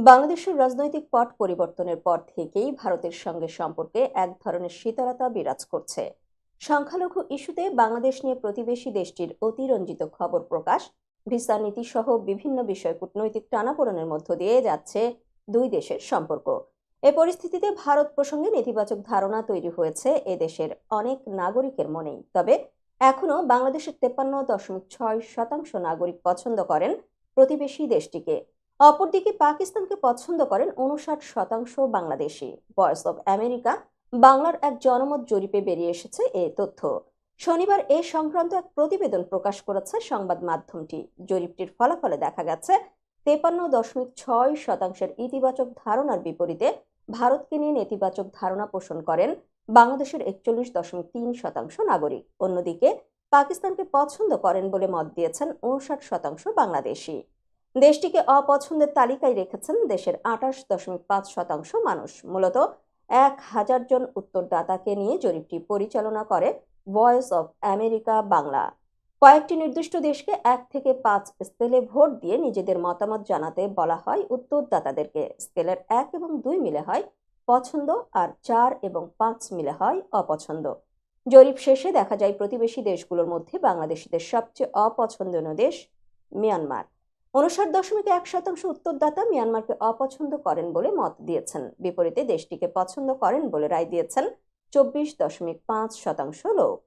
বাংলাদেশের রাজনৈতিক পট পরিবর্তনের পর থেকেই ভারতের সঙ্গে সম্পর্কে এক ধরনের শীতলতা বিরাজ করছে। সংখ্যালঘু ইস্যুতে বাংলাদেশ নিয়ে প্রতিবেশী দেশটির অতিরঞ্জিত খবর প্রকাশ, ভিসা নীতি সহ বিভিন্ন বিষয় কূটনৈতিক টানাপোড়েনের মধ্য দিয়ে যাচ্ছে দুই দেশের সম্পর্ক। এ পরিস্থিতিতে ভারত প্রসঙ্গে নেতিবাচক ধারণা তৈরি হয়েছে এদেশের অনেক নাগরিকের মনেই। তবে এখনো বাংলাদেশের 53.6% নাগরিক পছন্দ করেন প্রতিবেশী দেশটিকে। অপরদিকে পাকিস্তানকে পছন্দ করেন 59% বাংলাদেশি। ভয়েস অব আমেরিকা বাংলার এক জনমত জরিপে বেরিয়ে এসেছে এ তথ্য। শনিবার এ সংক্রান্ত এক প্রতিবেদন প্রকাশ করেছে সংবাদ মাধ্যমটি। জরিপটির ফলাফলে দেখা গেছে 53.6% ইতিবাচক ধারণার বিপরীতে ভারতকে নিয়ে নেতিবাচক ধারণা পোষণ করেন বাংলাদেশের 41.3% নাগরিক। অন্যদিকে পাকিস্তানকে পছন্দ করেন বলে মত দিয়েছেন 59% বাংলাদেশি। দেশটিকে অপছন্দের তালিকায় রেখেছেন দেশের 28.5% মানুষ। মূলত 1,000 জন উত্তরদাতাকে নিয়ে জরিপটি পরিচালনা করে ভয়েস অব আমেরিকা বাংলা। কয়েকটি নির্দিষ্ট দেশকে 1 থেকে 5 স্কেলে ভোট দিয়ে নিজেদের মতামত জানাতে বলা হয় উত্তরদাতাদেরকে। স্কেলের 1 এবং 2 মিলে হয় পছন্দ, আর 4 এবং 5 মিলে হয় অপছন্দ। জরিপ শেষে দেখা যায় প্রতিবেশী দেশগুলোর মধ্যে বাংলাদেশিদের সবচেয়ে অপছন্দনীয় দেশ মিয়ানমার। 59.1% উত্তরদাতা মিয়ানমারকে অপছন্দ করেন বলে মত দিয়েছেন। বিপরীতে দেশটিকে পছন্দ করেন বলে রায় দিয়েছেন 24.5% লোক।